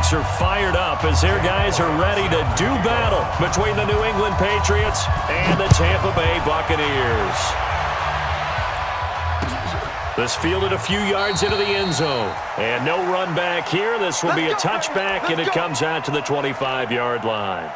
folks are fired up as their guys are ready to do battle between the New England Patriots and the Tampa Bay Buccaneers. This fielded a few yards into the end zone. And no run back here. This will be a touchback, and it comes out to the 25-yard line.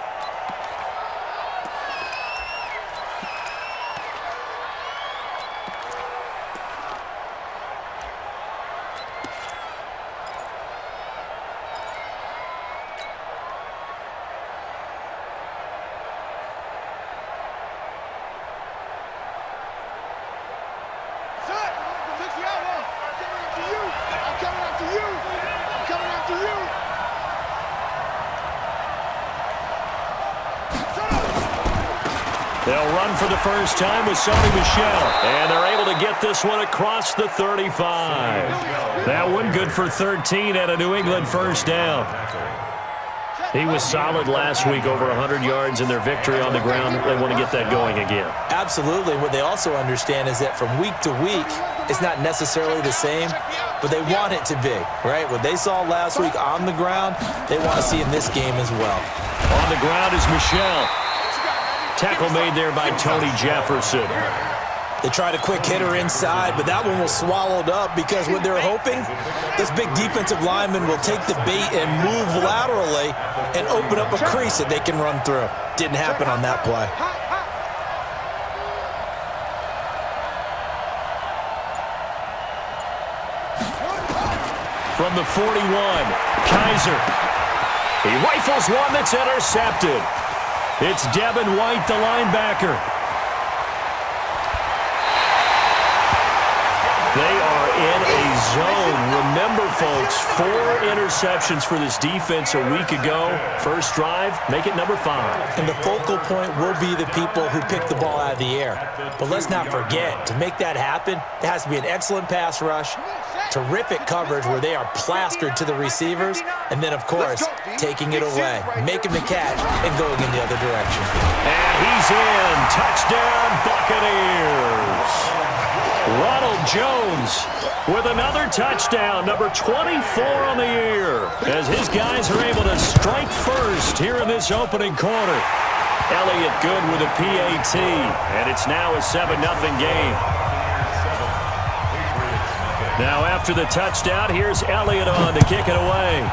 They'll run for the first time with Sony Michel. And they're able to get this one across the 35. That one good for 13 at a New England first down. He was solid last week, over 100 yards in their victory on the ground. They want to get that going again. Absolutely. What they also understand is that from week to week, it's not necessarily the same, but they want it to be, right? What they saw last week on the ground, they want to see in this game as well. On the ground is Michel. Tackle made there by Tony Jefferson. They tried a quick hitter inside, but that one was swallowed up because what they're hoping, this big defensive lineman will take the bait and move laterally and open up a crease that they can run through. Didn't happen on that play. From the 41, Kaiser. He rifles one that's intercepted. It's Devin White, the linebacker. They are in a zone. Remember, folks, 4 interceptions for this defense a week ago. First drive, make it number 5. And the focal point will be the people who pick the ball out of the air. But let's not forget, to make that happen, there has to be an excellent pass rush, terrific coverage where they are plastered to the receivers, and then, of course, taking it away, making the catch, and going in the other direction. And he's in. Touchdown, Buccaneers. Ronald Jones with another touchdown, number 24 on the year, as his guys are able to strike first here in this opening quarter. Elliott good with a PAT, and it's now a 7-0 game. Now after the touchdown, here's Elliott on to kick it away.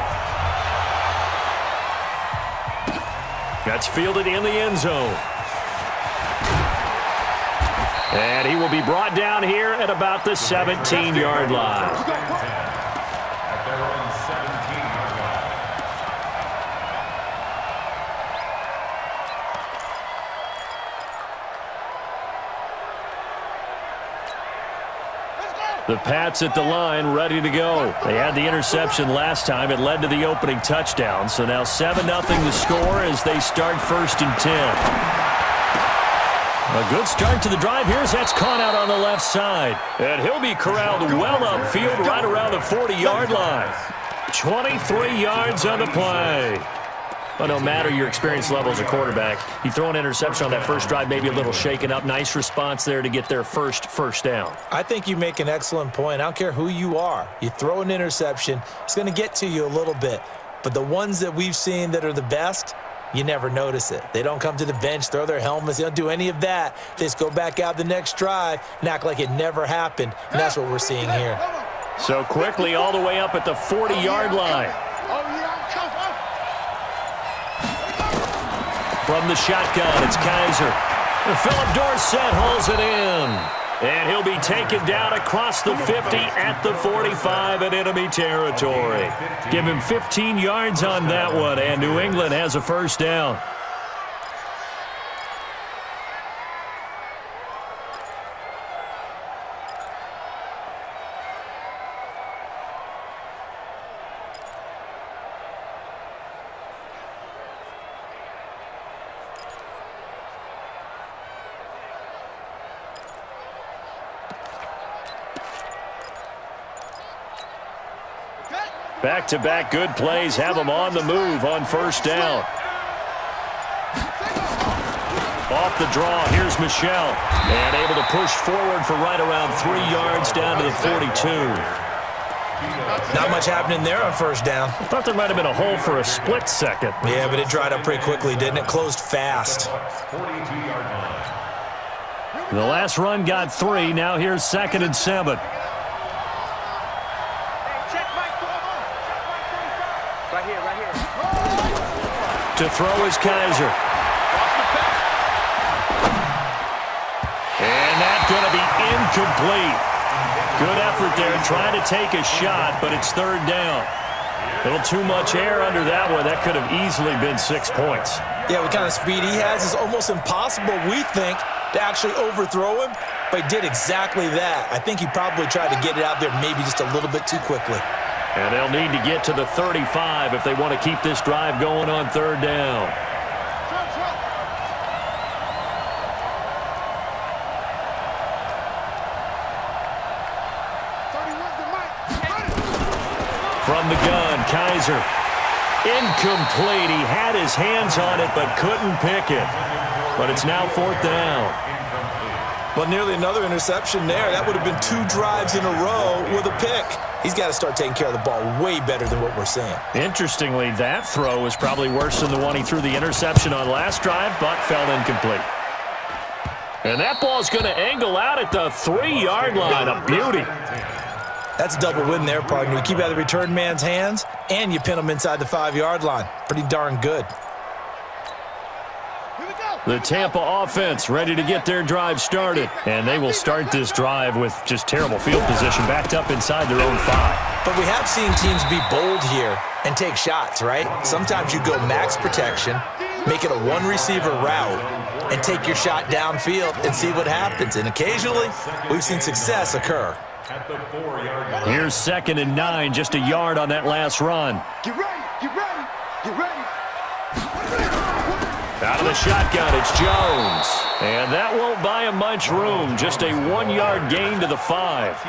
That's fielded in the end zone. And he will be brought down here at about the 17-yard line. The Pats at the line, ready to go. They had the interception last time. It led to the opening touchdown. So now 7-0 the score as they start 1st and 10. A good start to the drive here as that's caught out on the left side. And he'll be corralled well upfield right around the 40-yard line. 23 yards on the play. Well, no matter your experience level as a quarterback, you throw an interception on that first drive, maybe a little shaken up. Nice response there to get their first down. I think you make an excellent point. I don't care who you are. You throw an interception, it's going to get to you a little bit. But the ones that we've seen that are the best, you never notice it. They don't come to the bench, throw their helmets. They don't do any of that. They just go back out the next drive and act like it never happened. And that's what we're seeing here. So quickly all the way up at the 40-yard line. From the shotgun, it's Kaiser. Philip Dorsett hauls it in. And he'll be taken down across the 50 at the 45 in enemy territory. Give him 15 yards on that one, and New England has a first down. Back-to-back good plays have them on the move on first down. Off the draw, here's Michel. And able to push forward for right around 3 yards down to the 42. Not much happening there on first down. I thought there might have been a hole for a split second. Yeah, but it dried up pretty quickly, didn't it? Closed fast. The last run got 3. Now here's 2nd and 7. To throw is Kaiser. And that's going to be incomplete. Good effort there trying to take a shot, but it's 3rd down. A little too much air under that one. That could have easily been 6 points. Yeah, what kind of speed he has is almost impossible, we think, to actually overthrow him, but he did exactly that. I think he probably tried to get it out there maybe just a little bit too quickly. And they'll need to get to the 35 if they want to keep this drive going on 3rd down. From the gun, Kaiser. Incomplete. He had his hands on it but couldn't pick it. But it's now 4th down. Well, nearly another interception there. That would have been 2 drives in a row with a pick. He's got to start taking care of the ball way better than what we're seeing. Interestingly, that throw was probably worse than the one he threw the interception on last drive, but fell incomplete. And that ball's going to angle out at the 3-yard line. A beauty. That's a double win there, partner. You keep out of the return man's hands, and you pin him inside the 5-yard line. Pretty darn good. The Tampa offense ready to get their drive started. And they will start this drive with just terrible field position backed up inside their own 5. But we have seen teams be bold here and take shots, right? Sometimes you go max protection, make it a one-receiver route, and take your shot downfield and see what happens. And occasionally, we've seen success occur. Here's 2nd and 9, just a yard on that last run. Get ready, get ready, get ready. Out of the shotgun, it's Jones. And that won't buy him much room. Just a 1-yard gain to the 5.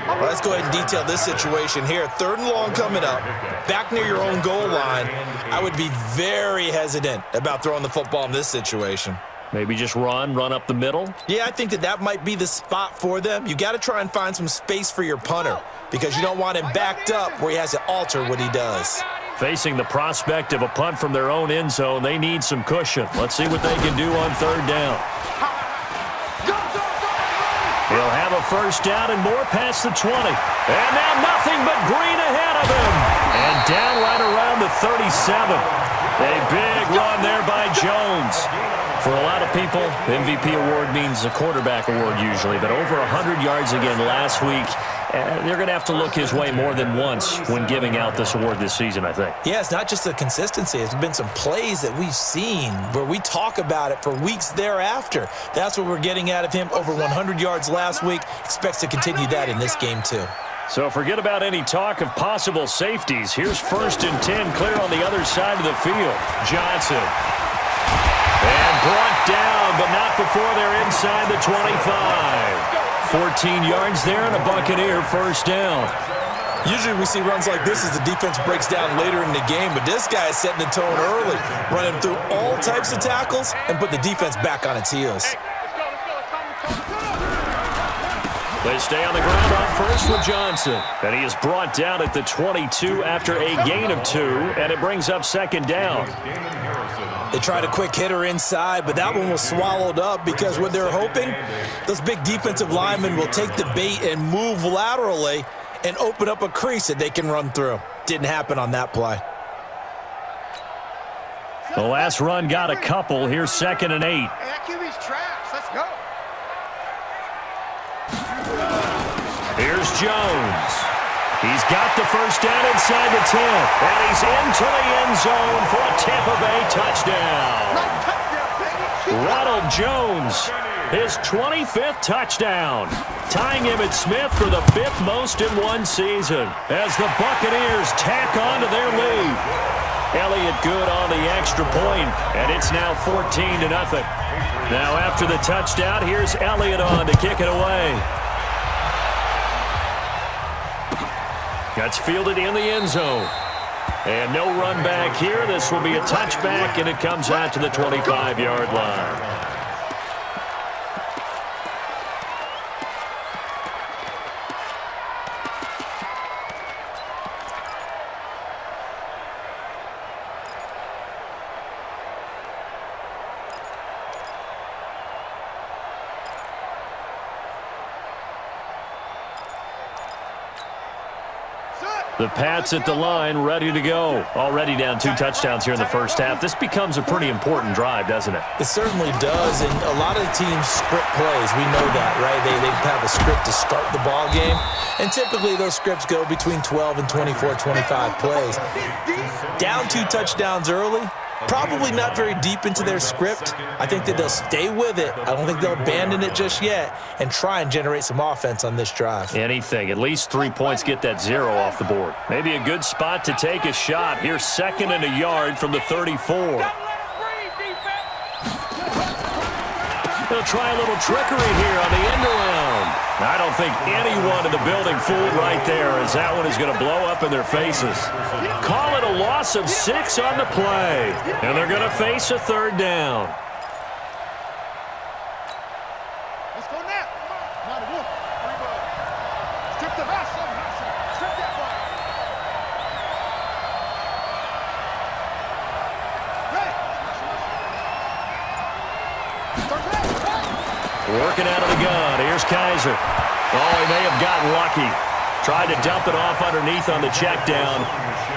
Well, let's go ahead and detail this situation here. 3rd and long coming up, back near your own goal line. I would be very hesitant about throwing the football in this situation. Maybe just run up the middle? Yeah, I think that might be the spot for them. You got to try and find some space for your punter because you don't want him backed up where he has to alter what he does. Facing the prospect of a punt from their own end zone, they need some cushion. Let's see what they can do on 3rd down. He'll have a 1st down and more past the 20. And now nothing but green ahead of him. And down right around the 37. A big run there by Jones. For a lot of people, the MVP award means a quarterback award usually, but over 100 yards again last week. They're going to have to look his way more than once when giving out this award this season, I think. Yeah, it's not just the consistency. It's been some plays that we've seen where we talk about it for weeks thereafter. That's what we're getting out of him. Over 100 yards last week. Expects to continue that in this game, too. So forget about any talk of possible safeties. Here's 1st and 10, clear on the other side of the field. Johnson. And brought down, but not before they're inside the 25. 14 yards there and a Buccaneer 1st down. Usually we see runs like this as the defense breaks down later in the game, but this guy is setting the tone early, running through all types of tackles and put the defense back on its heels. They stay on the ground on 1st with Johnson. And he is brought down at the 22 after a gain of 2, and it brings up 2nd down. They tried a quick hitter inside, but that one was swallowed up because what they're hoping, those big defensive linemen will take the bait and move laterally and open up a crease that they can run through. Didn't happen on that play. The last run got a couple. Here's 2nd and 8. Hey, that QB's trash. Let's go. Here's Jones. He's got the 1st down inside the 10. And he's into the end zone for a Tampa Bay touchdown. Ronald Jones, his 25th touchdown, tying Emmitt Smith for the 5th most in one season as the Buccaneers tack on to their lead. Elliott good on the extra point, and it's now 14-0. Now after the touchdown, here's Elliott on to kick it away. That's fielded in the end zone. And no run back here. This will be a touchback, and it comes out to the 25-yard line. The Pats at the line, ready to go. Already down 2 touchdowns here in the first half. This becomes a pretty important drive, doesn't it? It certainly does, and a lot of the teams script plays. We know that, right? They have a script to start the ball game, and typically those scripts go between 12 and 24, 25 plays. Down 2 touchdowns early, probably not very deep into their script. I think that they'll stay with it. I don't think they'll abandon it just yet and try and generate some offense on this drive. Anything. At least 3 points, get that 0 off the board. Maybe a good spot to take a shot. Here's 2nd and a yard from the 34. They'll try a little trickery here on the end around. I don't think anyone in the building fooled right there, as that one is going to blow up in their faces. Call it a loss of 6 on the play. And they're going to face a 3rd down. Let's go now. Come on, strip the ball. Strip that ball. Working out of the gun. Here's Kaiser. Oh, he may have gotten lucky. Tried to dump it off underneath on the check down.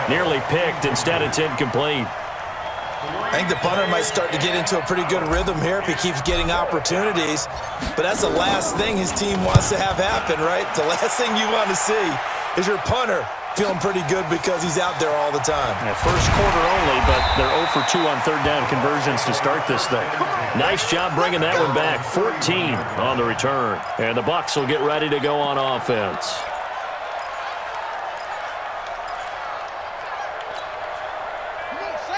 Nearly picked. Instead, it's incomplete. I think the punter might start to get into a pretty good rhythm here if he keeps getting opportunities. But that's the last thing his team wants to have happen, right? The last thing you want to see is your punter feeling pretty good because he's out there all the time. Yeah, first quarter only, but they're 0 for 2 on 3rd down conversions to start this thing. Nice job bringing that one back. 14 on the return. And the Bucs will get ready to go on offense.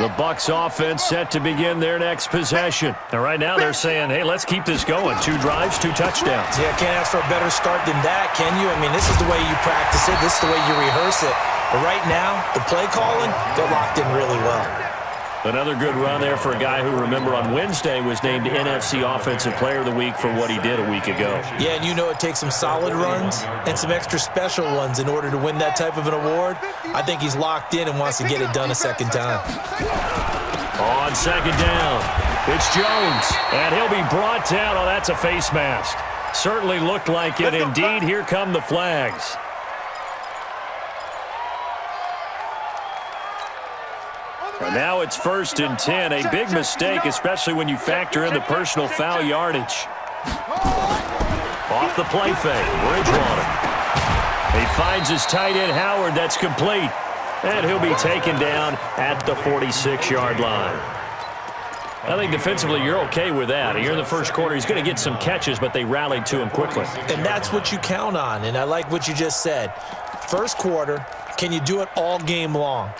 The Bucs offense set to begin their next possession. And right now they're saying, hey, let's keep this going. 2 drives, 2 touchdowns. Yeah, can't ask for a better start than that, can you? I mean, this is the way you practice it. This is the way you rehearse it. But right now, the play calling, they're locked in really well. Another good run there for a guy who, remember, on Wednesday was named NFC Offensive Player of the Week for what he did a week ago. Yeah, and you know it takes some solid runs and some extra special ones in order to win that type of an award. I think he's locked in and wants to get it done a second time. On 2nd down, it's Jones, and he'll be brought down. Oh, that's a face mask. Certainly looked like it. Indeed, here come the flags. And now it's 1st and 10. A big mistake, especially when you factor in the personal foul yardage. Off the play fake, Bridgewater. He finds his tight end, Howard. That's complete. And he'll be taken down at the 46-yard line. I think defensively you're okay with that. Here in the first quarter, he's going to get some catches, but they rallied to him quickly. And that's what you count on, and I like what you just said. First quarter, can you do it all game long?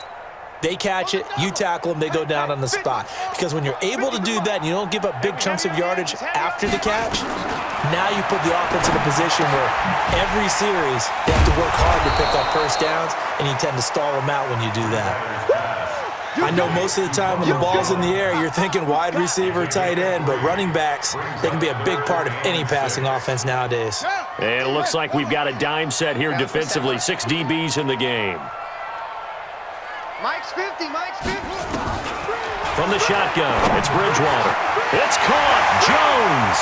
They catch it, you tackle them, they go down on the spot. Because when you're able to do that and you don't give up big chunks of yardage after the catch, now you put the offense in a position where every series they have to work hard to pick up first downs, and you tend to stall them out when you do that. I know most of the time when the ball's in the air, you're thinking wide receiver, tight end, but running backs, they can be a big part of any passing offense nowadays. And it looks like we've got a dime set here defensively. 6 DBs in the game. Mike's 50, Mike's 50. From the shotgun, it's Bridgewater. It's caught. Jones.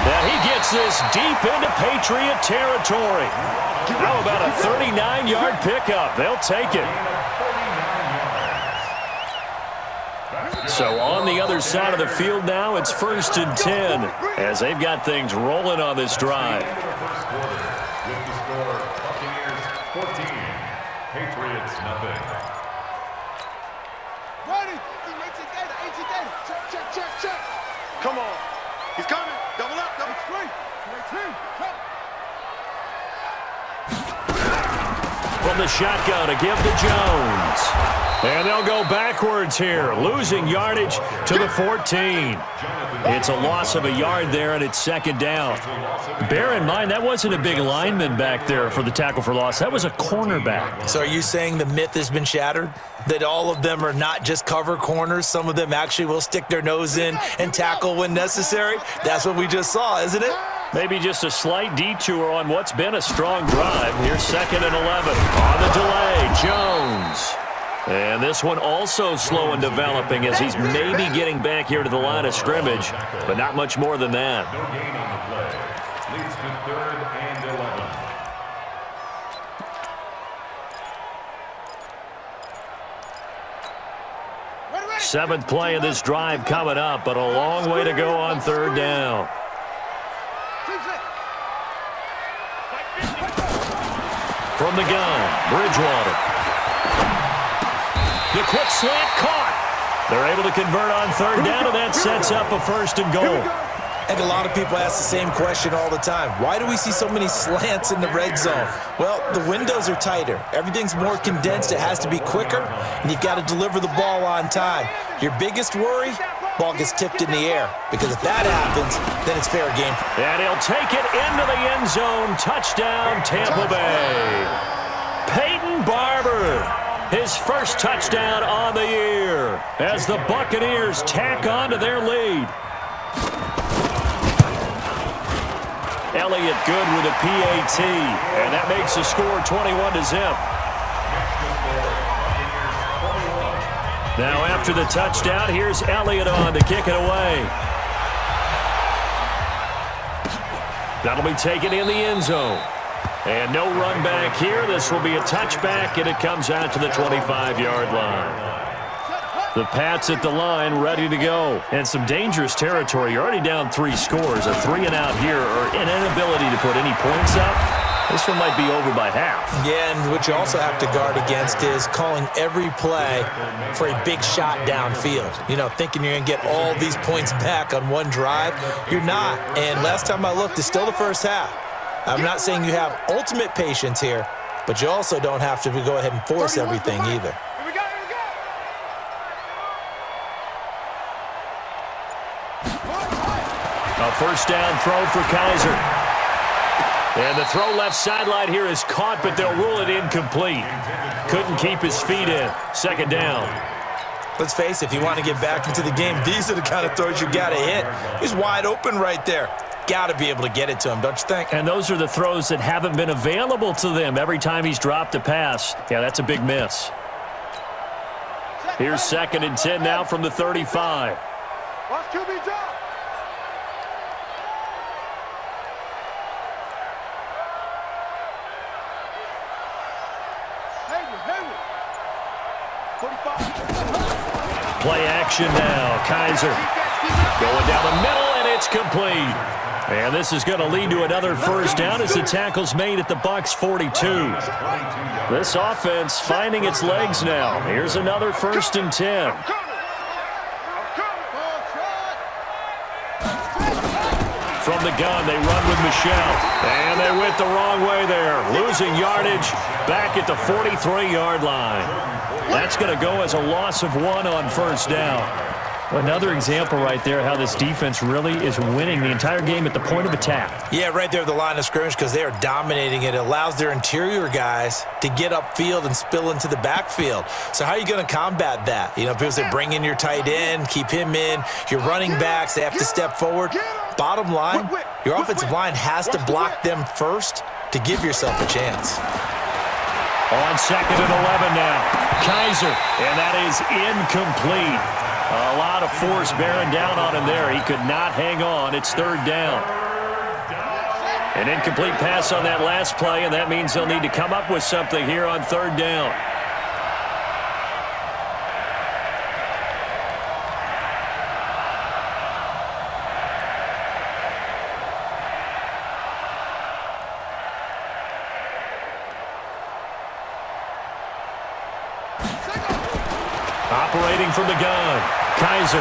Now he gets this deep into Patriot territory. How about a 39-yard pickup? They'll take it. So on the other side of the field now, it's 1st and 10 as they've got things rolling on this drive. 14, Patriots nothing. Ready. Check. Come on. He's coming. Double up. Double 3. From the shotgun to give to Jones. And they'll go backwards here, losing yardage to the 14. It's a loss of a yard there, and it's 2nd down. Bear in mind, that wasn't a big lineman back there for the tackle for loss. That was a cornerback. So are you saying the myth has been shattered? That all of them are not just cover corners? Some of them actually will stick their nose in and tackle when necessary? That's what we just saw, isn't it? Maybe just a slight detour on what's been a strong drive. Here's 2nd and 11. On the delay, Jones. And this one also slow in developing as he's maybe getting back here to the line of scrimmage, but not much more than that. No gain on the play. Leads to 3rd and 11. 7th play of this drive coming up, but a long way to go on 3rd down. From the gun, Bridgewater. The quick slant caught. They're able to convert on 3rd down, and that sets up a 1st and goal. And a lot of people ask the same question all the time. Why do we see so many slants in the red zone? Well, the windows are tighter. Everything's more condensed. It has to be quicker, and you've got to deliver the ball on time. Your biggest worry? Ball gets tipped in the air, because if that happens, then it's fair game. And he'll take it into the end zone. Touchdown, Tampa Bay. Peyton Barber, his first touchdown on the year, as the Buccaneers tack on to their lead. Elliott good with a PAT, and that makes the score 21-0. Now after the touchdown, here's Elliott on to kick it away. That'll be taken in the end zone. And no run back here. This will be a touchback, and it comes out to the 25-yard line. The Pats at the line, ready to go. And some dangerous territory. You're already down 3 scores. A 3-and-out here, or an inability to put any points up. This one might be over by half. Yeah, and what you also have to guard against is calling every play for a big shot downfield. You know, thinking you're going to get all these points back on one drive. You're not. And last time I looked, it's still the first half. I'm not saying you have ultimate patience here, but you also don't have to go ahead and force everything either. A 1st down throw for Kaiser. And the throw left sideline here is caught, but they'll rule it incomplete. Couldn't keep his feet in. 2nd down. Let's face it, if you want to get back into the game, these are the kind of throws you got to hit. He's wide open right there. Got to be able to get it to him, don't you think? And those are the throws that haven't been available to them every time he's dropped a pass. Yeah, that's a big miss. Here's 2nd and 10 now from the 35. Watch QB drop. Play action now. Kaiser going down the middle, and it's complete. And this is going to lead to another 1st down as the tackle's made at the Bucs 42. This offense finding its legs now. Here's another 1st and 10. From the gun, they run with Michel. And they went the wrong way there. Losing yardage back at the 43-yard line. That's going to go as a loss of 1 on 1st down. Another example right there how this defense really is winning the entire game at the point of attack. Yeah, right there at the line of scrimmage because they are dominating it. It allows their interior guys to get upfield and spill into the backfield. So how are you going to combat that? You know, people say bring in your tight end, keep him in. Your running backs, they have to step forward. Bottom line, your offensive line has to block them first to give yourself a chance. On 2nd and 11 now. Kaiser, and that is incomplete. A lot of force bearing down on him there. He could not hang on. It's 3rd down. An incomplete pass on that last play, and that means they'll need to come up with something here on 3rd down. Operating from the gun, Kaiser.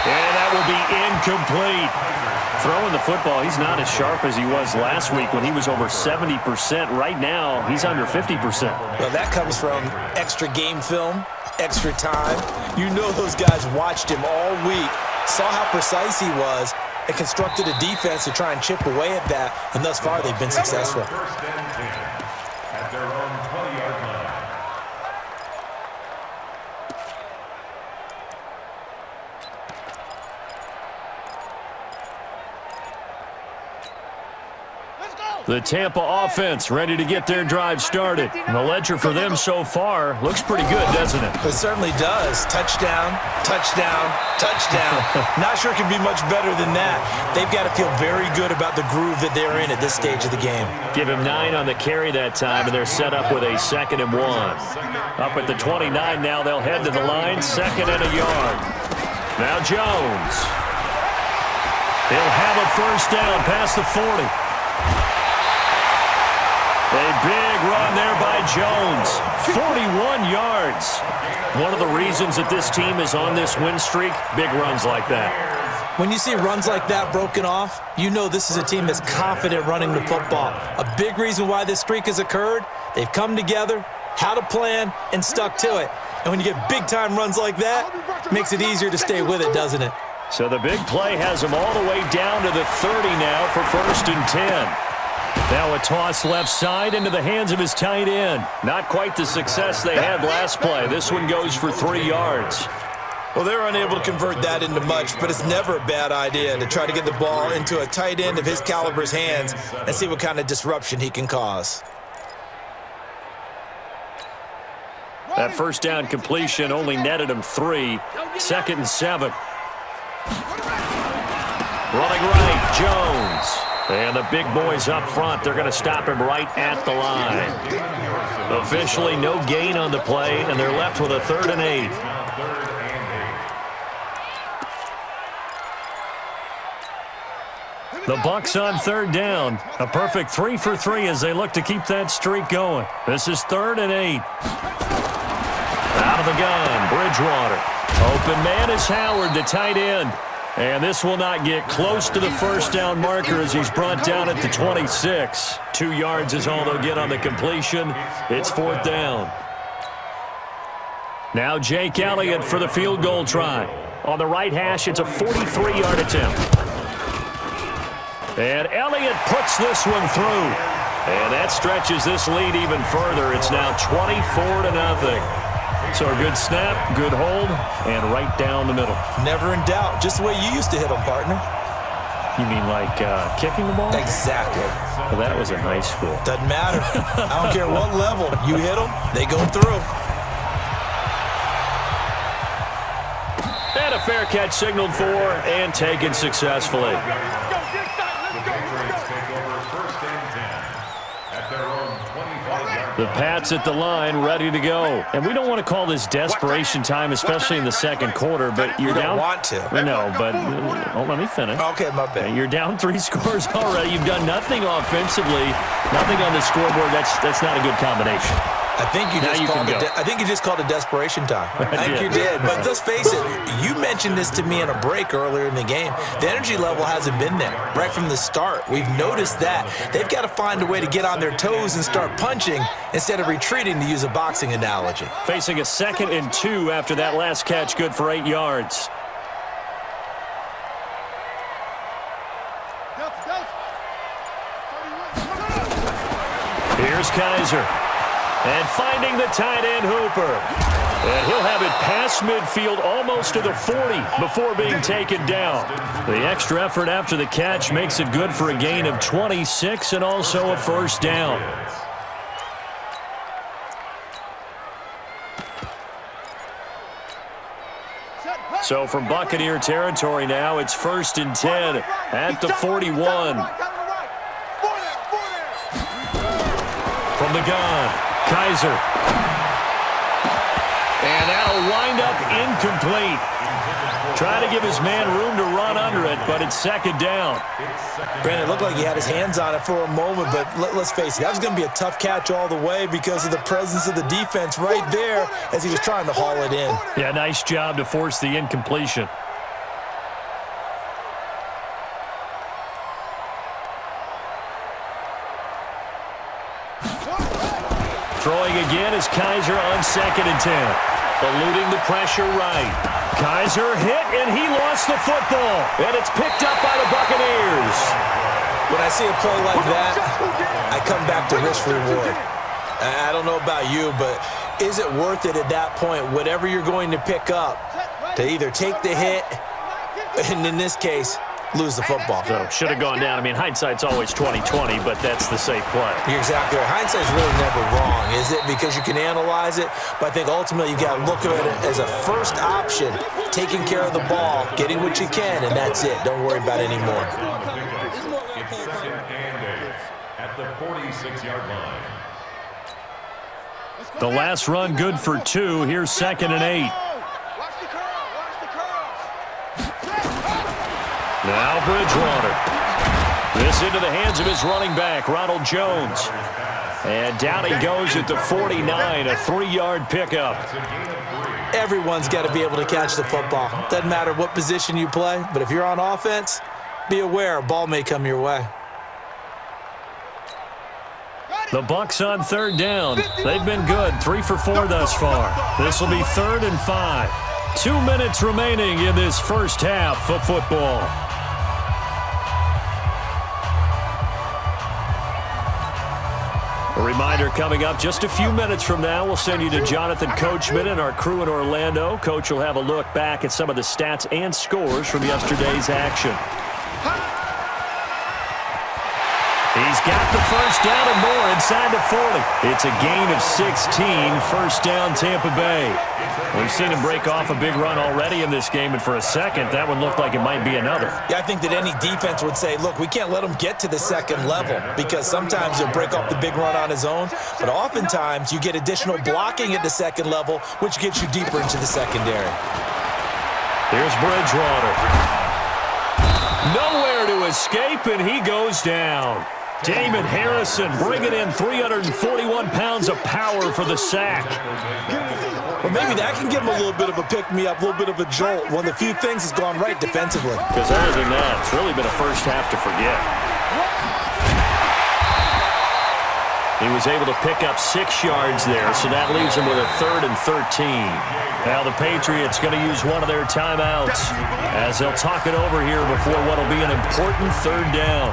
And that will be incomplete. Throwing the football, he's not as sharp as he was last week when he was over 70%. Right now, he's under 50%. Well, that comes from extra game film, extra time. You know those guys watched him all week, saw how precise he was, and constructed a defense to try and chip away at that, and thus far they've been successful. 1st and 10 at their own 20-yard line. The Tampa offense ready to get their drive started. And the ledger for them so far looks pretty good, doesn't it? It certainly does. Touchdown, touchdown, touchdown. Not sure it can be much better than that. They've got to feel very good about the groove that they're in at this stage of the game. Give him 9 on the carry that time, and they're set up with a 2nd and 1. Up at the 29 now, they'll head to the line, 2nd and a yard. Now Jones. He'll have a first down past the 40. A big run there by Jones. 41 yards. One of the reasons that this team is on this win streak, big runs like that. When you see runs like that broken off, you know this is a team that's confident running the football. A big reason why this streak has occurred, they've come together, had a plan, and stuck to it. And when you get big-time runs like that, it makes it easier to stay with it, doesn't it? So the big play has them all the way down to the 30 now for 1st and 10. Now a toss left side into the hands of his tight end. Not quite the success they had last play. This one goes for 3 yards. Well, they're unable to convert that into much, but it's never a bad idea to try to get the ball into a tight end of his caliber's hands and see what kind of disruption he can cause. That first down completion only netted him 3. 2nd and 7. Running right, Jones. And the big boys up front, they're going to stop him right at the line. Officially no gain on the play, and they're left with a 3rd and 8. The Bucs on 3rd down. A perfect 3 for 3 as they look to keep that streak going. This is 3rd and 8. Out of the gun, Bridgewater. Open man is Howard, the tight end. And this will not get close to the first down marker as he's brought down at the 26. 2 yards is all they'll get on the completion. It's 4th down. Now Jake Elliott for the field goal try. On the right hash, it's a 43-yard attempt. And Elliott puts this one through. And that stretches this lead even further. It's now 24-0. So a good snap, good hold, and right down the middle. Never in doubt. Just the way you used to hit them, partner. You mean like kicking the ball? Exactly. Well, that was in high school. Doesn't matter. I don't care what level. You hit them, they go through. And a fair catch signaled for and taken successfully. The Pats at the line, ready to go. And we don't want to call this desperation time, especially in the second quarter, but you're down. You don't want to. No, but let me finish. Okay, my bad. You're down 3 scores already. You've done nothing offensively, nothing on the scoreboard. That's not a good combination. I think you just called it desperation time. I think you did. But let's face it, you mentioned this to me in a break earlier in the game. The energy level hasn't been there right from the start. We've noticed that. They've got to find a way to get on their toes and start punching instead of retreating, to use a boxing analogy. Facing a 2nd and 2 after that last catch, good for 8 yards. Here's Kaiser. And finding the tight end Hooper. And he'll have it past midfield almost to the 40 before being taken down. The extra effort after the catch makes it good for a gain of 26 and also a first down. So from Buccaneer territory now, it's 1st and 10 at the 41. From the gun. Kaiser. And that'll wind up incomplete. Trying to give his man room to run under it, but it's 2nd down. Brandon, it looked like he had his hands on it for a moment, but let's face it, that was going to be a tough catch all the way because of the presence of the defense right there as he was trying to haul it in. Yeah, nice job to force the incompletion. Throwing again is Kaiser on 2nd and 10. Eluding the pressure right. Kaiser hit, and he lost the football. And it's picked up by the Buccaneers. When I see a play like that, I come back to risk-reward. I don't know about you, but is it worth it at that point, whatever you're going to pick up, to either take the hit, and in this case, lose the football. So should have gone down. I mean, hindsight's always 20/20, but that's the safe play. You're exactly right. Hindsight's really never wrong, is it? Because you can analyze it, but I think ultimately you got to look at it as a first option, taking care of the ball, getting what you can, and that's it. Don't worry about it anymore. It's second and 8 at the 46-yard line. The last run good for 2. Here's 2nd and 8. Watch the curl. Watch the curls. Now Bridgewater. This into the hands of his running back, Ronald Jones. And down he goes at the 49, a 3-yard pickup. Everyone's got to be able to catch the football. Doesn't matter what position you play, but if you're on offense, be aware a ball may come your way. The Bucs on 3rd down. They've been good, 3 for 4 thus far. This will be 3rd and 5. 2 minutes remaining in this first half of football. A reminder coming up just a few minutes from now, we'll send you to Jonathan Coachman and our crew in Orlando. Coach will have a look back at some of the stats and scores from yesterday's action. He's got the first down and more inside the 40. It's a gain of 16, first down Tampa Bay. We've seen him break off a big run already in this game, and for a second, that one looked like it might be another. Yeah, I think that any defense would say, look, we can't let him get to the second level because sometimes he'll break off the big run on his own, but oftentimes you get additional blocking at the second level, which gets you deeper into the secondary. Here's Bridgewater. Nowhere to escape, and he goes down. Damon Harrison bringing in 341 pounds of power for the sack. Well, maybe that can give him a little bit of a pick-me-up, a little bit of a jolt. One of the few things has gone right defensively. Because other than that, it's really been a first half to forget. He was able to pick up 6 yards there, so that leaves him with a 3rd and 13. Now the Patriots going to use one of their timeouts as they'll talk it over here before what will be an important 3rd down.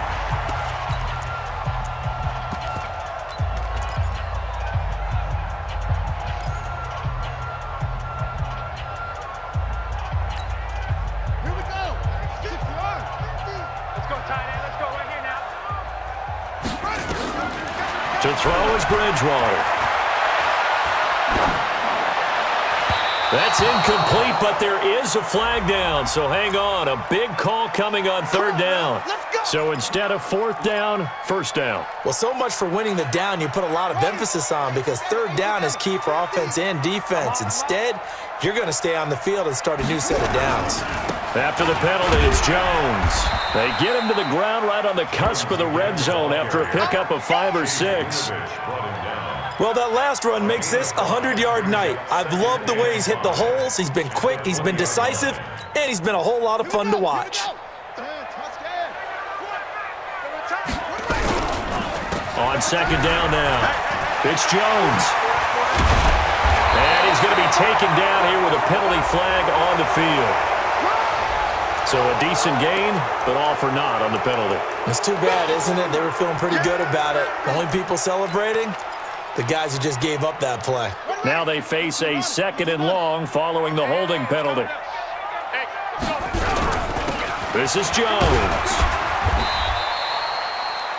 To throw is Bridgewater. That's incomplete, but there is a flag down, so hang on. A big call coming on 3rd down. So instead of 4th down, 1st down. Well, so much for winning the down you put a lot of emphasis on because 3rd down is key for offense and defense. Instead, you're going to stay on the field and start a new set of downs. After the penalty, it's Jones. They get him to the ground right on the cusp of the red zone after a pickup of 5 or 6. Well, that last run makes this a 100-yard night. I've loved the way he's hit the holes. He's been quick, he's been decisive, and he's been a whole lot of fun to watch. On 2nd down now, it's Jones. And he's going to be taken down here with a penalty flag on the field. So a decent gain, but all for naught on the penalty. It's too bad, isn't it? They were feeling pretty good about it. The only people celebrating, the guys who just gave up that play. Now they face a 2nd and long following the holding penalty. This is Jones.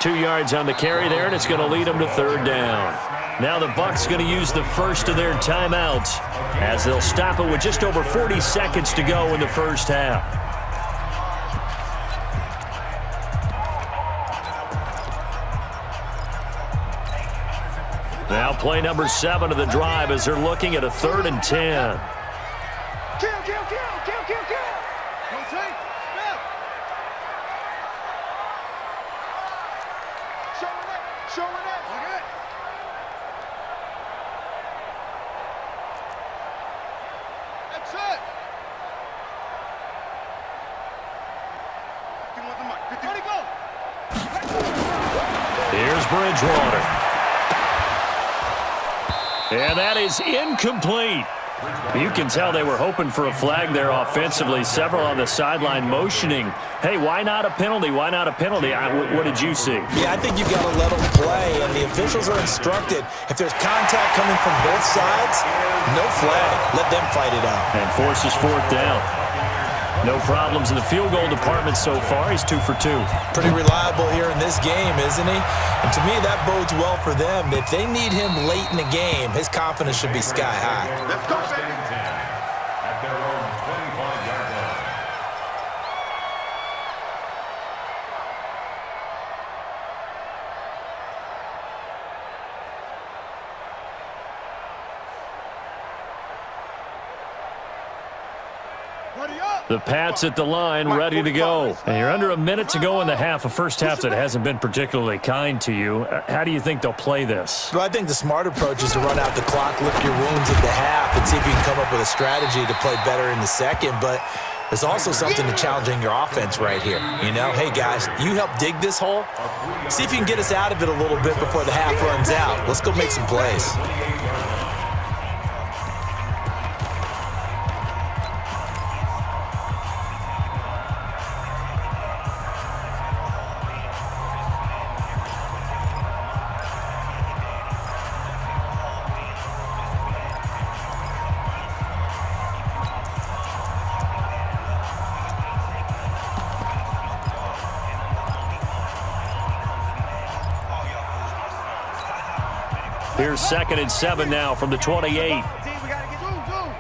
2 yards on the carry there, and it's going to lead them to 3rd down. Now the Bucs going to use the first of their timeouts as they'll stop it with just over 40 seconds to go in the first half. Now play number 7 of the drive as they're looking at a 3rd and 10. Kill. Rotate. Showing it. Look at it. That's it. 51 the mic. 50. Ready, go. Here's Bridgewater. And that is incomplete. You can tell they were hoping for a flag there offensively. Several on the sideline motioning, hey, why not a penalty? Why not a penalty? What did you see? Yeah, I think you've got to let them play, and the officials are instructed. If there's contact coming from both sides, no flag. Let them fight it out. And forces 4th down. No problems in the field goal department so far. He's 2 for 2. Pretty reliable here in this game, isn't he? And to me, that bodes well for them. If they need him late in the game, his confidence should be sky high. Let's go, First baby. and 10 at their own 25-yard line. Buddy up. The Pats at the line, ready to go. And you're under a minute to go in the half, a first half that hasn't been particularly kind to you. How do you think they'll play this? Well, I think the smart approach is to run out the clock, lick your wounds at the half, and see if you can come up with a strategy to play better in the second. But there's also something to challenging your offense right here. You know, hey, guys, you help dig this hole. See if you can get us out of it a little bit before the half runs out. Let's go make some plays. Here's 2nd and 7 now from the 28. Team, we gotta get zoom.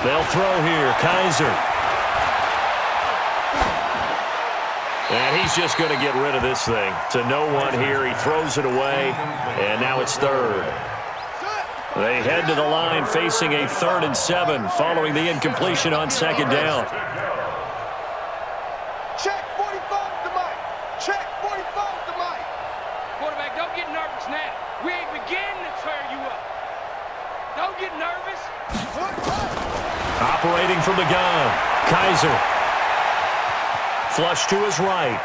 They'll throw here. Kaiser. And he's just going to get rid of this thing. To no one here. He throws it away. And now it's 3rd. They head to the line facing a 3rd and 7 following the incompletion on 2nd down. Check 45 to Mike. Check 45 to Mike. Quarterback, don't get nervous now. We ain't beginning to tear you up. Don't get nervous. Operating from the gun. Kaiser. Flush to his right.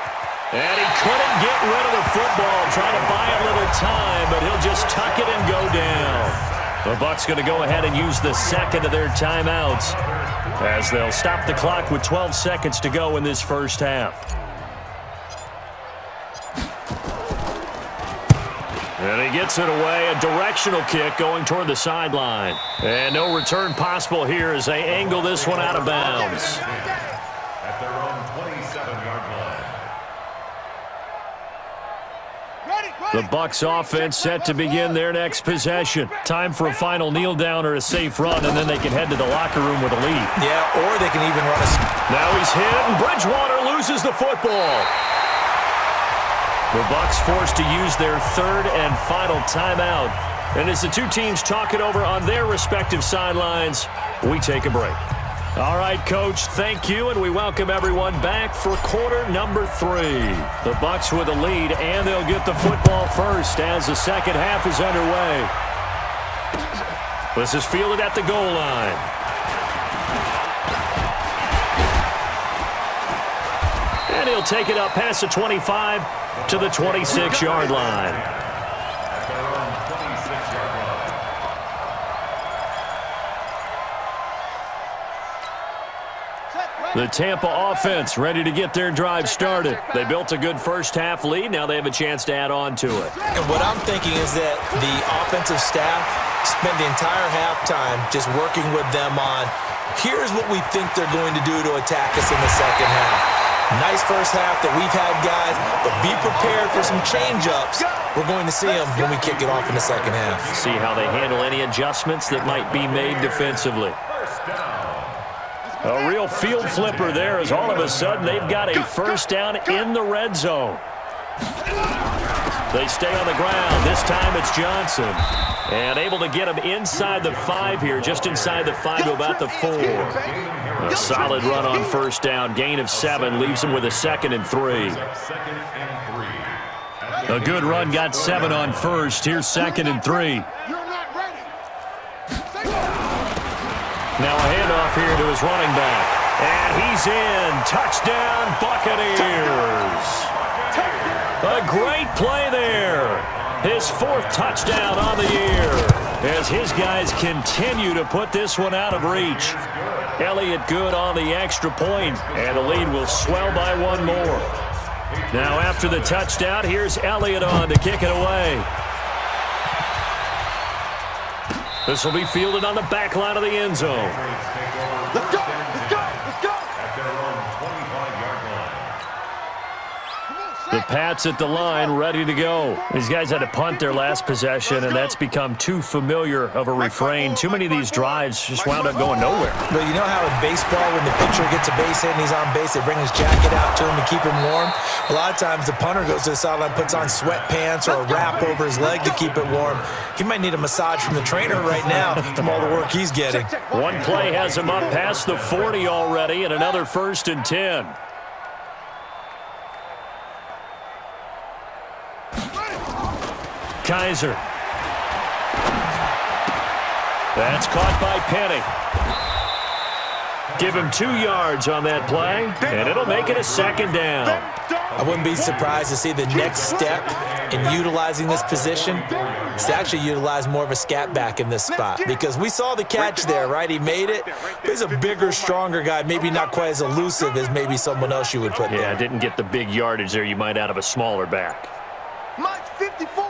And he couldn't get rid of the football. Trying to buy a little time, but he'll just tuck it and go down. The Bucs going to go ahead and use the second of their timeouts as they'll stop the clock with 12 seconds to go in this first half. And he gets it away. A directional kick going toward the sideline. And no return possible here as they angle this one out of bounds. At their own 27-yard line. The Bucs offense set to begin their next possession. Time for a final kneel down or a safe run, and then they can head to the locker room with a lead. Yeah, or they can even run a... Now he's hit, and Bridgewater loses the football. The Bucs forced to use their 3rd and final timeout. And as the two teams talk it over on their respective sidelines, we take a break. All right, Coach, thank you, and we welcome everyone back for quarter number 3. The Bucs with a lead, and they'll get the football first as the second half is underway. This is fielded at the goal line. And he'll take it up past the 25 to the 26-yard line. At their own 26-yard line. The Tampa offense ready to get their drive started. They built a good first-half lead. Now they have a chance to add on to it. And what I'm thinking is that the offensive staff spent the entire halftime just working with them on, here's what we think they're going to do to attack us in the second half. Nice first half that we've had, guys, but be prepared for some change-ups. We're going to see them when we kick it off in the second half. See how they handle any adjustments that might be made defensively. First down. A real field flipper there as all of a sudden they've got a first down in the red zone. They stay on the ground. This time it's Johnson. And able to get him inside the 5 here, just inside the 5 to about the 4. A solid run on first down. Gain of 7 leaves him with a 2nd and 3. 2nd and 3. A good run got 7 on first. Here's 2nd and 3. You're not ready. Now a handoff here to his running back. And he's in. Touchdown, Buccaneers. A great play there. His 4th touchdown on the year as his guys continue to put this one out of reach. Elliott good on the extra point, and the lead will swell by 1 more. Now after the touchdown, here's Elliott on to kick it away. This will be fielded on the back line of the end zone. Let's go. Let's go. Let's go. At their own 25-yard line. The Pats at the line, ready to go. These guys had to punt their last possession, and that's become too familiar of a refrain. Too many of these drives just wound up going nowhere. But you know how in baseball, when the pitcher gets a base hit and he's on base, they bring his jacket out to him to keep him warm? A lot of times the punter goes to the sideline, puts on sweatpants or a wrap over his leg to keep it warm. He might need a massage from the trainer right now from all the work he's getting. One play has him up past the 40 already, and another 1st and 10. Kaiser. That's caught by Penny. Give him 2 yards on that play, and it'll make it a 2nd down. I wouldn't be surprised to see the next step in utilizing this position is to actually utilize more of a scat back in this spot, because we saw the catch there, right? He made it. But he's a bigger, stronger guy, maybe not quite as elusive as maybe someone else you would put there. Yeah, didn't get the big yardage there you might out of a smaller back. Mike's 54.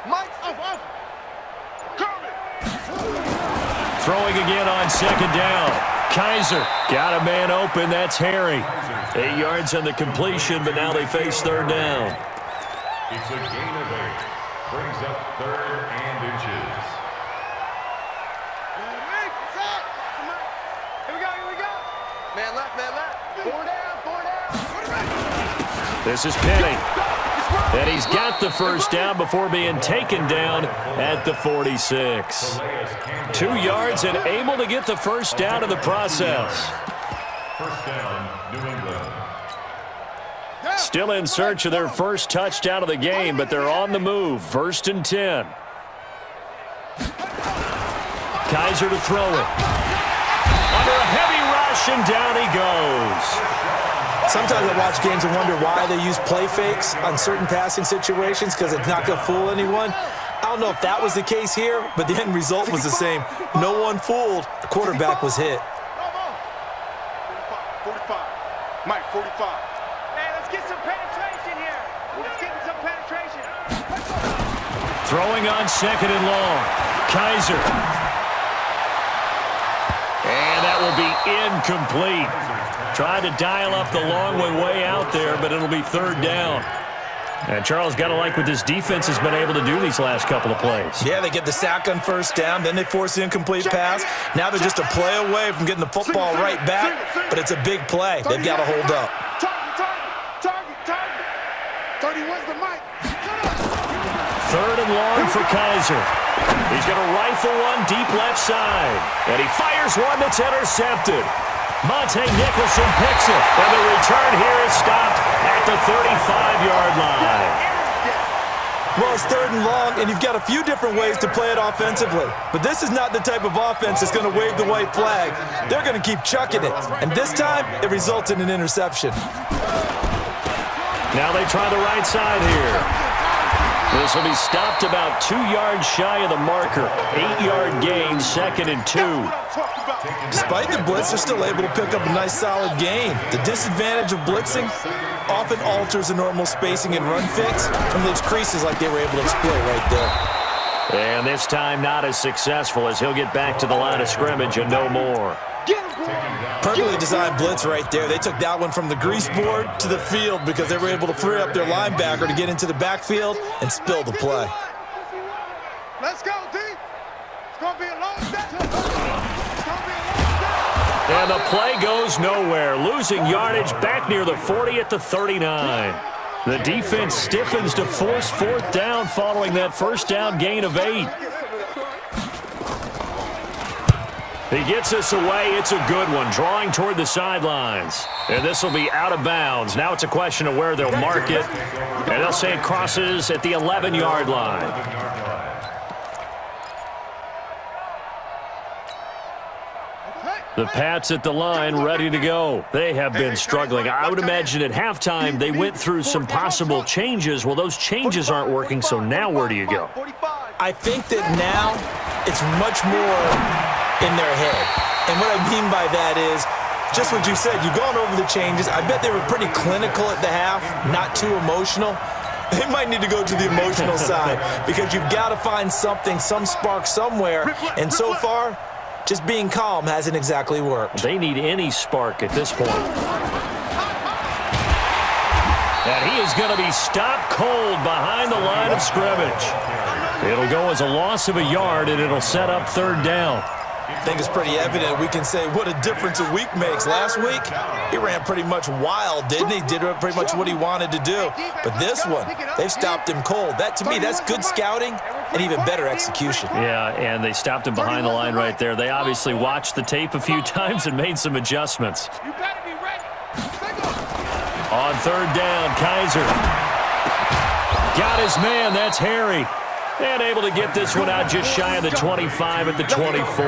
Mike's off. Throwing again on 2nd down. Kaiser got a man open. That's Harry. 8 yards on the completion, but now they face 3rd down. It's a gain of 8. Brings up 3rd and inches. Here we go. Man left. 4 down. This is Penny. And he's got the 1st down before being taken down at the 46. 2 yards and able to get the 1st down in the process. 1st down, New England. Still in search of their 1st touchdown of the game, but they're on the move. 1st and 10. Kaiser to throw it. Under a heavy rush, and down he goes. Sometimes I watch games and wonder why they use play fakes on certain passing situations, because it's not going to fool anyone. I don't know if that was the case here, but the end result was the same. No one fooled. The quarterback was hit. 45. Mike, 45. Hey, let's get some penetration here. Let's get some penetration. Throwing on 2nd and long. Kaiser. And that will be incomplete. Tried to dial up the long way out there, but it'll be 3rd down. And Charles, got to like what this defense has been able to do these last couple of plays. Yeah, they get the sack on 1st down, then they force the incomplete pass. Now they're just a play away from getting the football right back, but it's a big play. They've got to hold up. Target. 31's the Mike. 3rd and long for Kaiser. He's going to rifle one deep left side. And he fires one that's intercepted. Monte Nicholson picks it, and the return here is stopped at the 35-yard line. Well, it's 3rd and long, and you've got a few different ways to play it offensively. But this is not the type of offense that's going to wave the white flag. They're going to keep chucking it. And this time, it results in an interception. Now they try the right side here. This will be stopped about 2 yards shy of the marker. 8-yard gain, 2nd and 2. Despite the blitz, they're still able to pick up a nice solid gain. The disadvantage of blitzing often alters the normal spacing and run fix and leaves creases like they were able to exploit right there. And this time not as successful, as he'll get back to the line of scrimmage and no more. Perfectly designed blitz right there. They took that one from the grease board to the field because they were able to free up their linebacker to get into the backfield and spill the play. Let's go, D. It's going to be a long day. And the play goes nowhere, losing yardage back near the 40 at the 39. The defense stiffens to force 4th down following that 1st down gain of 8. He gets this away. It's a good one, drawing toward the sidelines. And this will be out of bounds. Now it's a question of where they'll mark it. And they'll say it crosses at the 11-yard line. The Pats at the line, ready to go. They have been struggling. I would imagine at halftime they went through some possible changes. Well, those changes aren't working, so now where do you go? I think that now it's much more in their head. And what I mean by that is just what you said. You've gone over the changes. I bet they were pretty clinical at the half, not too emotional. They might need to go to the emotional side because you've got to find something, some spark somewhere. And so far, just being calm hasn't exactly worked. They need any spark at this point. And he is going to be stopped cold behind the line of scrimmage. It'll go as a loss of a yard, and it'll set up third down. I think it's pretty evident. We can say what a difference a week makes. Last week, he ran pretty much wild, didn't he? Did pretty much what he wanted to do. But this one, they've stopped him cold. That, to me, that's good scouting and even better execution. Yeah, and they stopped him behind the line right there. They obviously watched the tape a few times and made some adjustments. You better be ready. On third down, Kaiser got his man. That's Harry. And able to get this one out just shy of the 25 at the 24.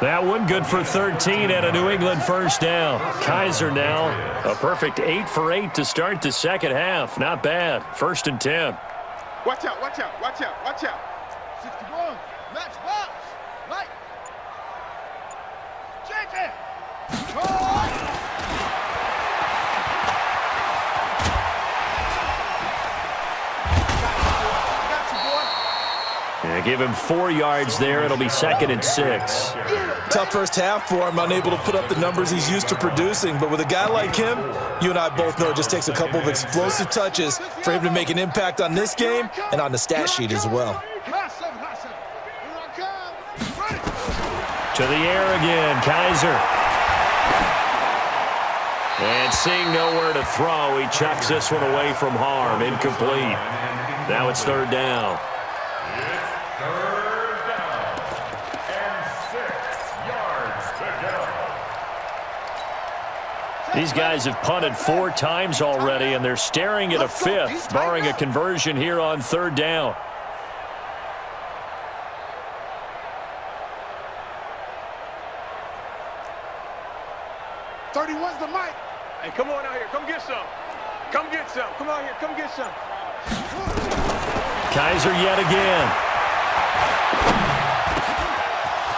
That one good for 13 and a New England first down. Kaiser now a perfect 8 for 8 to start the second half. Not bad. 1st and 10. Watch out, watch out, watch out, watch out. 61, match box, right. JJ. Yeah, give him 4 yards there. It'll be 2nd and 6. Tough first half for him, unable to put up the numbers he's used to producing. But with a guy like him, you and I both know it just takes a couple of explosive touches for him to make an impact on this game and on the stat sheet as well. To the air again, Kaiser. And seeing nowhere to throw, he chucks this one away from harm. Incomplete. Now it's third down. Third down and 6 yards to go. These guys have punted 4 times already, and they're staring at a 5th, barring a conversion here on third down. What's the mic? Hey, come on out here. Come get some. Come get some. Come out here. Come get some. Kaiser yet again.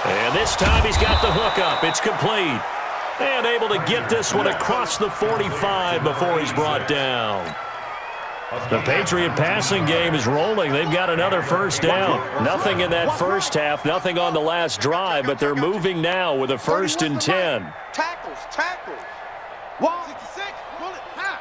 And this time he's got the hook up. It's complete. And able to get this one across the 45 before he's brought down. The Patriot passing game is rolling. They've got another first down. Nothing in that first half, nothing on the last drive, but they're moving now with a 1st and 10. Tackles, tackles. 166, bullet, half.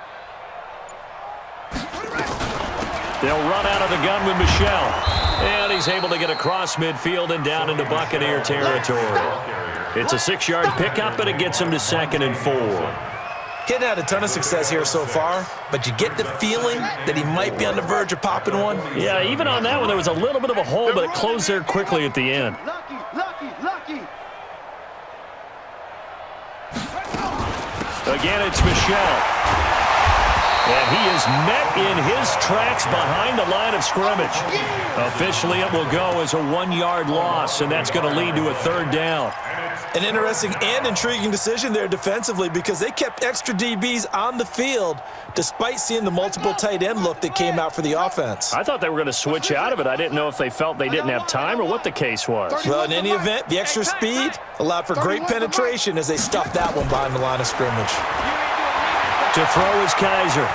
They'll run out of the gun with Michelle. And he's able to get across midfield and down into Buccaneer territory. It's a 6-yard pickup, and it gets him to 2nd and 4. He's had a ton of success here so far, but you get the feeling that he might be on the verge of popping one. Yeah, even on that one, there was a little bit of a hole, but it closed there quickly at the end. Lucky, lucky, lucky. Again, it's Michelle. And he is met in his tracks behind the line of scrimmage. Officially, it will go as a 1-yard loss, and that's going to lead to a third down. An interesting and intriguing decision there defensively because they kept extra DBs on the field despite seeing the multiple tight end look that came out for the offense. I thought they were going to switch out of it. I didn't know if they felt they didn't have time or what the case was. Well, in any event, the extra speed allowed for great penetration as they stuffed that one behind the line of scrimmage. To throw is Kaiser.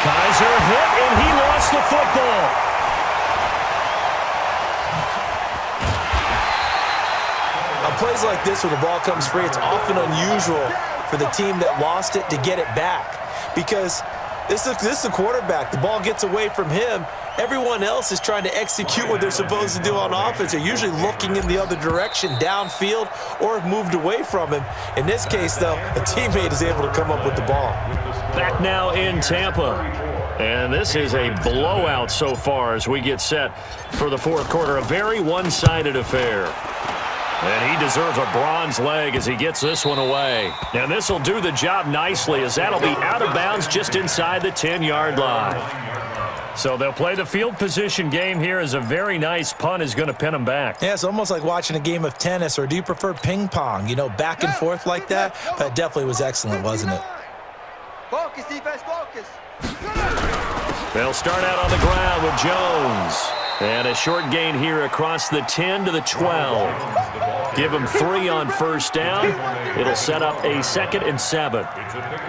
Kaiser hit, and he lost the football. On plays like this where the ball comes free, it's often unusual for the team that lost it to get it back because this is the quarterback. The ball gets away from him. Everyone else is trying to execute what they're supposed to do on offense. They're usually looking in the other direction, downfield, or have moved away from him. In this case, though, a teammate is able to come up with the ball. Back now in Tampa. And this is a blowout so far as we get set for the fourth quarter. A very one-sided affair. And he deserves a bronze leg as he gets this one away. And this will do the job nicely as that'll be out of bounds just inside the 10-yard line. So they'll play the field position game here as a very nice punt is going to pin them back. Yeah, it's almost like watching a game of tennis, or do you prefer ping pong? You know, back and forth like that? That definitely was excellent, wasn't it? Focus, defense, focus. They'll start out on the ground with Jones. And a short gain here across the 10 to the 12. Give them 3 on first down. It'll set up a 2nd and 7.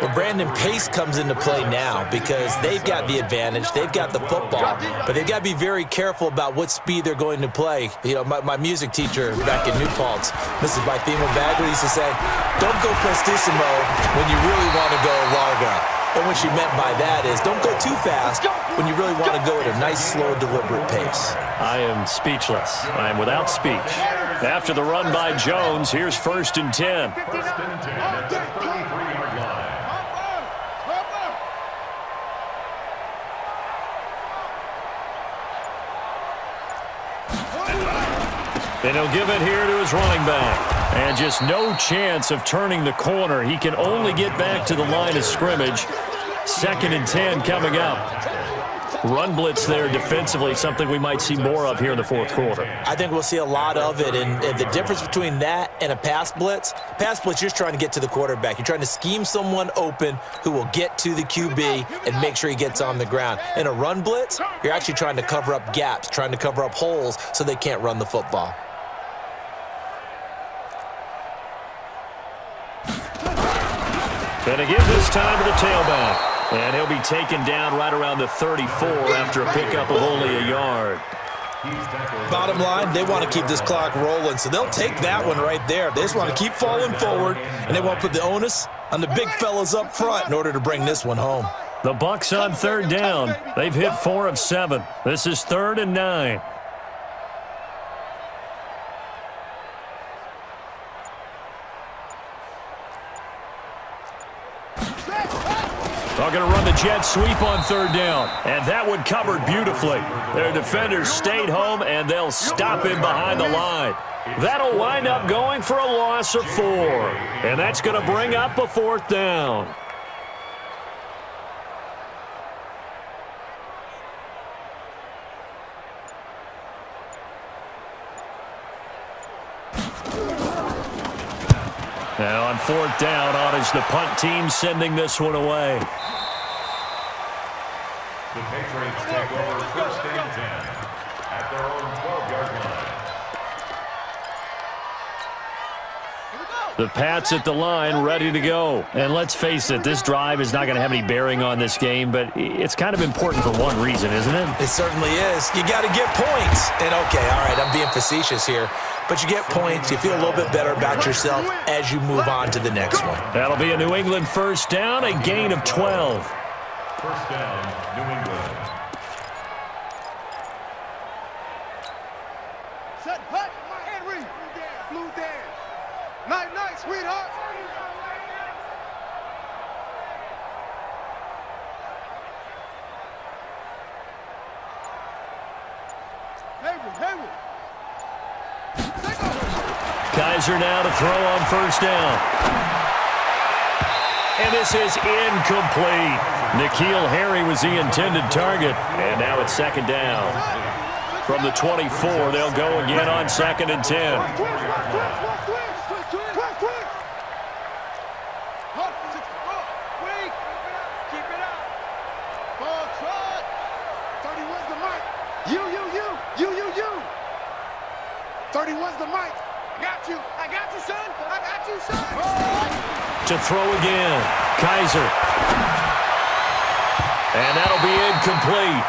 Well, Brandon, pace comes into play now because they've got the advantage. They've got the football, but they've got to be very careful about what speed they're going to play. You know, my music teacher back in New Paltz, Mrs. Bythema Bagley, used to say, don't go prestissimo when you really want to go largo. And what she meant by that is don't go too fast when you really want to go at a nice, slow, deliberate pace. I am speechless. I am without speech. After the run by Jones, here's 1st and 10. First and 10 at the 33-yard line. And he'll give it here to his running back. And just no chance of turning the corner. He can only get back to the line of scrimmage. 2nd and 10 coming up. Run blitz there defensively, something we might see more of here in the 4th quarter. I think we'll see a lot of it, and the difference between that and a pass blitz, you're just trying to get to the quarterback. You're trying to scheme someone open who will get to the QB and make sure he gets on the ground. In a run blitz, you're actually trying to cover up gaps, trying to cover up holes so they can't run the football. Gonna give this time to the tailback. And he'll be taken down right around the 34 after a pickup of only a yard. Bottom line, they want to keep this clock rolling, so they'll take that one right there. They just want to keep falling forward, and they want to put the onus on the big fellas up front in order to bring this one home. The Bucs on 3rd down. They've hit 4 of 7. This is 3rd and 9. They're going to run the jet sweep on 3rd down. And that one covered beautifully. Their defenders stayed home, and they'll stop him behind the line. That'll wind up going for a loss of 4. And that's going to bring up a 4th down. Now on 4th down, on is the punt team sending this one away. The Patriots take over 1st and 10 at their own 12-yard line. The Pats at the line, ready to go. And let's face it, this drive is not going to have any bearing on this game, but it's kind of important for one reason, isn't it? It certainly is. You got to get points. And, okay, all right, I'm being facetious here. But you get points, you feel a little bit better about yourself as you move on to the next one. That'll be a New England 1st down, a gain of 12. 1st down, New England. Set, hut, Henry. Blue Dan. Night, night, sweetheart. Hayward. Kaiser now to throw on 1st down. And this is incomplete. N'Keal Harry was the intended target. And now it's 2nd down. From the 24, they'll go again on 2nd and 10. Keep it up. Ball trot. 31's the mic. You. 31's the mic. I got you, son. To throw again. Kaiser. And that'll be incomplete.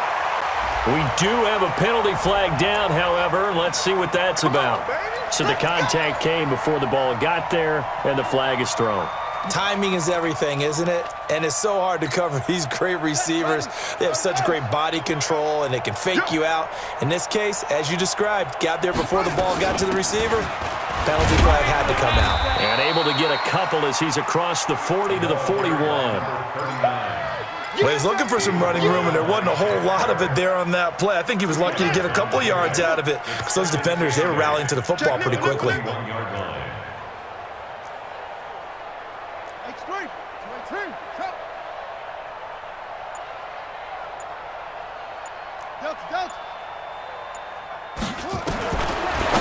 We do have a penalty flag down, however. Let's see what that's about. So the contact came before the ball got there, and the flag is thrown. Timing is everything, isn't it? And it's so hard to cover these great receivers. They have such great body control, and they can fake you out. In this case, as you described, got there before the ball got to the receiver. Penalty flag had to come out. And able to get a couple as he's across the 40 to the 41. Well, he's looking for some running room, and there wasn't a whole lot of it there on that play. I think he was lucky to get a couple of yards out of it because those defenders, they were rallying to the football pretty quickly.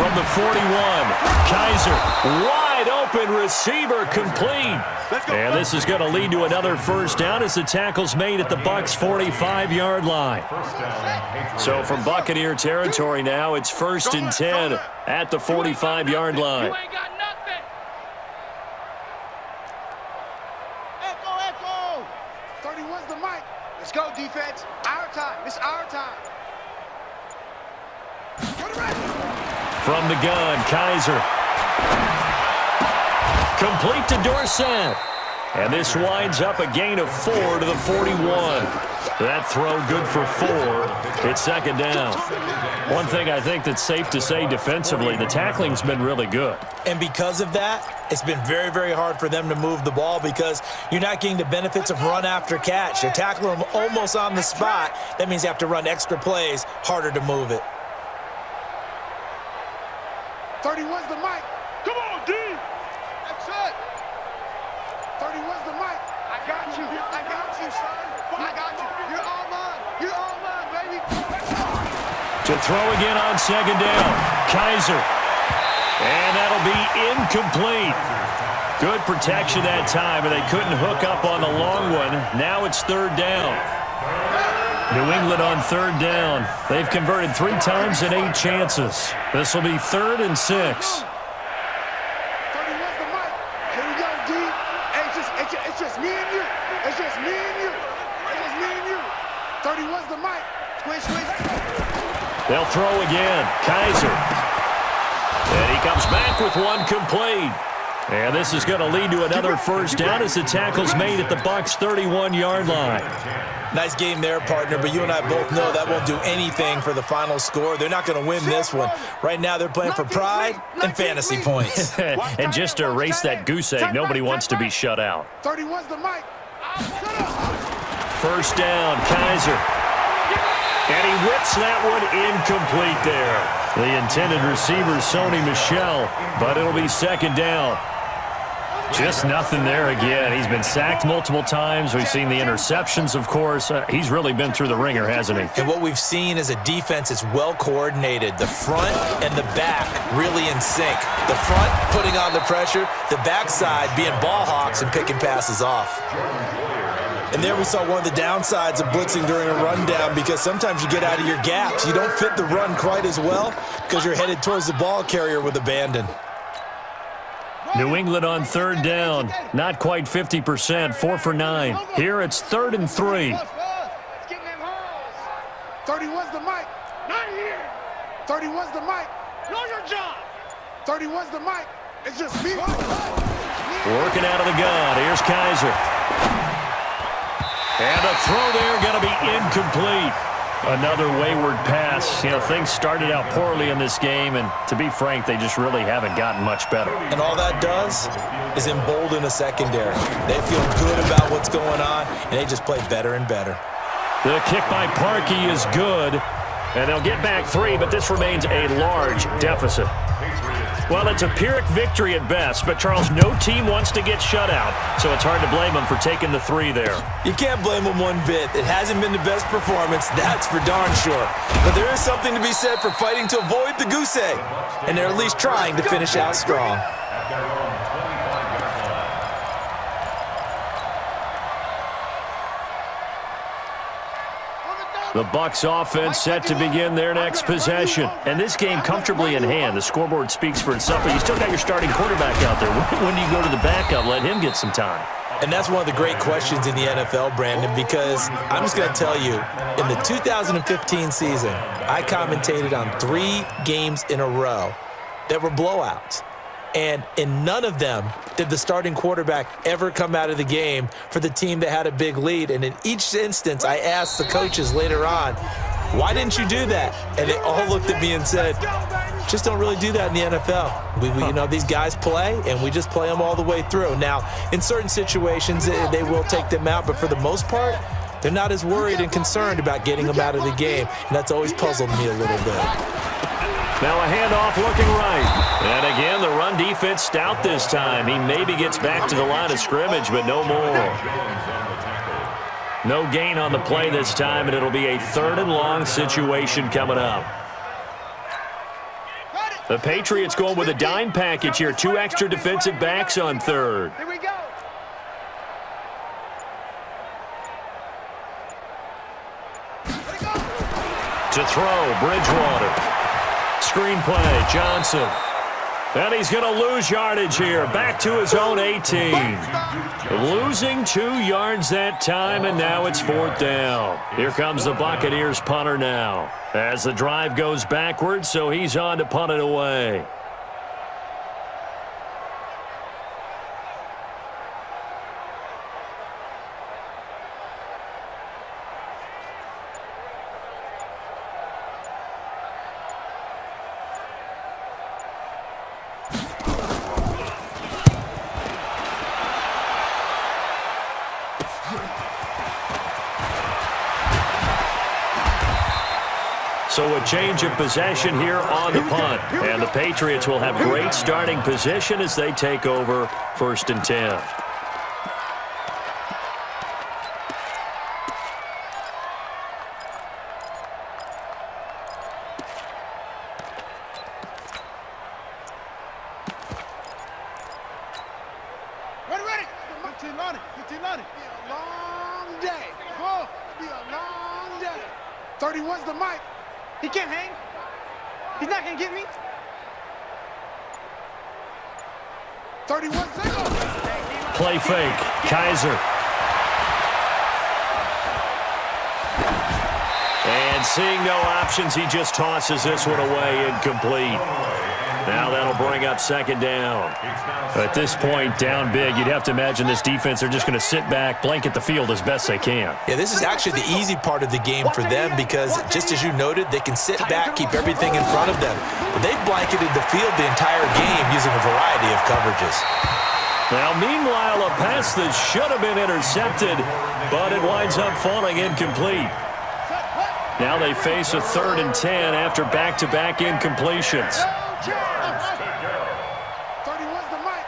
From the 41, Kaiser wide Wide open receiver complete. And this is going to lead to another first down as the tackle's made at the Bucs' 45-yard line. So from Buccaneer territory now, it's 1st and 10 at the 45-yard line. You ain't got nothing. Echo. 31's the mic. Let's go, defense. Our time. It's our time. From the gun, Kaiser. Complete to Dorsett. And this winds up a gain of 4 to the 41. That throw good for 4. It's 2nd down. One thing I think that's safe to say defensively, the tackling's been really good. And because of that, it's been very, very hard for them to move the ball because you're not getting the benefits of run after catch. You're tackling them almost on the spot. That means you have to run extra plays, harder to move it. 31's the mic. Come on, D. That's it. 31's the mic. I got you. I got you, son. I got you. You're all mine. You're all mine, baby. To throw again on 2nd down. Kaiser. And that'll be incomplete. Good protection that time, and they couldn't hook up on the long one. Now it's 3rd down. New England on 3rd down. They've converted 3 times in 8 chances. This will be 3rd and 6. 31's the mic. Here we go, D. Hey, it's just me and you. It's just me and you. It's just me and you. 31's the mic. Squish. They'll throw again. Kaiser. And he comes back with one complete. And this is going to lead to another first down as the tackle's made at the Bucs' 31-yard line. Nice game there, partner, but you and I both know that won't do anything for the final score. They're not going to win this one. Right now, they're playing for pride and fantasy points. And just to erase that goose egg, nobody wants to be shut out. 31's the mic. First down, Kaiser. And he whips that one incomplete there. The intended receiver, Sony Michel, but it'll be 2nd down. Just nothing there again. He's been sacked multiple times. We've seen the interceptions, of course. He's really been through the ringer, hasn't he? And what we've seen is a defense that's well coordinated. The front and the back really in sync. The front putting on the pressure, the backside being ball hawks and picking passes off. And there we saw one of the downsides of blitzing during a rundown because sometimes you get out of your gaps. You don't fit the run quite as well because you're headed towards the ball carrier with abandon. New England on 3rd down. Not quite 50%, 4 for 9. Here it's 3rd and 3. 31's the mic. Not here. 31's the mic. Know your job. 31's the mic. It's just me. Working out of the gun. Here's Kaiser. And a throw there going to be incomplete. Another wayward pass. You know, things started out poorly in this game, and to be frank, they just really haven't gotten much better. And all that does is embolden a secondary. They feel good about what's going on, and they just play better and better. The kick by Parkey is good, and they'll get back 3, but this remains a large deficit. Well, it's a Pyrrhic victory at best, but, Charles, no team wants to get shut out, so it's hard to blame them for taking the 3 there. You can't blame them one bit. It hasn't been the best performance, that's for darn sure. But there is something to be said for fighting to avoid the goose egg, and they're at least trying to finish out strong. The Bucs offense set to begin their next possession. And this game comfortably in hand. The scoreboard speaks for itself, but you still got your starting quarterback out there. When do you go to the backup? Let him get some time. And that's one of the great questions in the NFL, Brandon, because I'm just going to tell you, in the 2015 season, I commentated on 3 games in a row that were blowouts. And in none of them did the starting quarterback ever come out of the game for the team that had a big lead. And in each instance, I asked the coaches later on, why didn't you do that? And they all looked at me and said, just don't really do that in the NFL. We you know, these guys play, and we just play them all the way through. Now, in certain situations, they will take them out, but for the most part, they're not as worried and concerned about getting them out of the game. And that's always puzzled me a little bit. Now a handoff looking right. And again, the run defense stout this time. He maybe gets back to the line of scrimmage, but no more. No gain on the play this time, and it'll be a 3rd and long situation coming up. The Patriots going with a dime package here. 2 extra defensive backs on third. Here we go. To throw, Bridgewater. Screenplay, Johnson. And he's going to lose yardage here. Back to his own 18. Losing 2 yards that time, and now it's 4th down. Here comes the Buccaneers punter now. As the drive goes backwards, so he's on to punt it away. So a change of possession here on the punt. And the Patriots will have great starting position as they take over 1st and 10. Ready. 15-90. 15-90. Be a long day. Oh, be a long day. 31's the mic. He can't hang. He's not going to get me. 31 single. Play fake. Kaiser. And seeing no options, he just tosses this one away, incomplete. Now that'll bring up 2nd down. At this point, down big, you'd have to imagine this defense, they're just going to sit back, blanket the field as best they can. Yeah, this is actually the easy part of the game for them because, just as you noted, they can sit back, keep everything in front of them. But they've blanketed the field the entire game using a variety of coverages. Now, meanwhile, a pass that should have been intercepted, but it winds up falling incomplete. Now they face a 3rd and 10 after back-to-back incompletions. 31's the mic.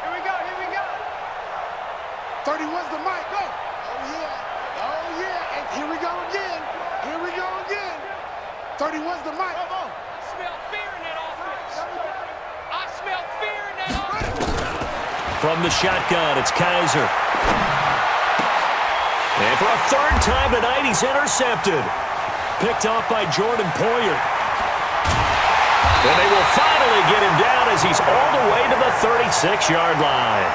Here we go. 31's the mic. Go. Oh, yeah. And here we go again. 31's the mic. I smell fear in that offense. I smell fear in that offense. From the shotgun, it's Kaiser. And for a 3rd time tonight, he's intercepted. Picked off by Jordan Poyer. And they will finally get him down as he's all the way to the 36-yard line.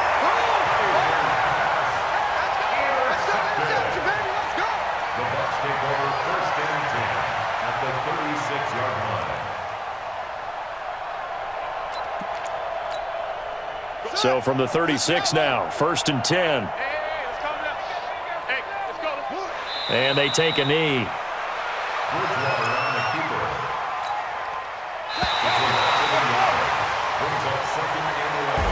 The Bucs take over 1st and 10 at the 36-yard line. So from the 36 now, 1st and 10. Hey, let's calm down. Hey, let's go. And they take a knee. Bridgewater on the keeper.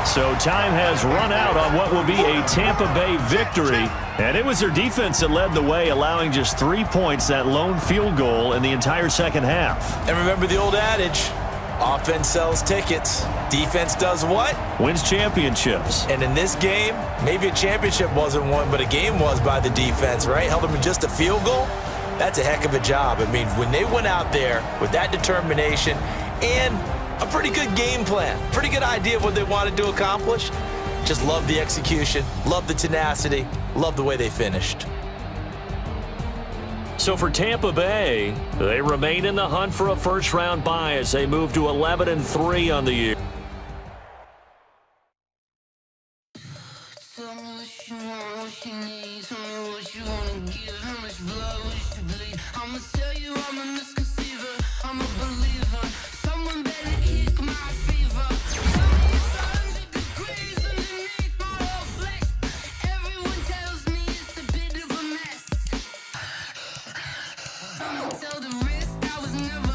So time has run out on what will be a Tampa Bay victory. And it was their defense that led the way, allowing just 3 points, that lone field goal in the entire 2nd half. And remember the old adage, offense sells tickets. Defense does what? Wins championships. And in this game, maybe a championship wasn't won, but a game was by the defense, right? Held them in just a field goal. That's a heck of a job. I mean, when they went out there with that determination and a pretty good game plan, pretty good idea of what they wanted to accomplish, just love the execution, love the tenacity, love the way they finished. So for Tampa Bay, they remain in the hunt for a first-round bye as they move to 11-3 on the year. Tell the risk I was never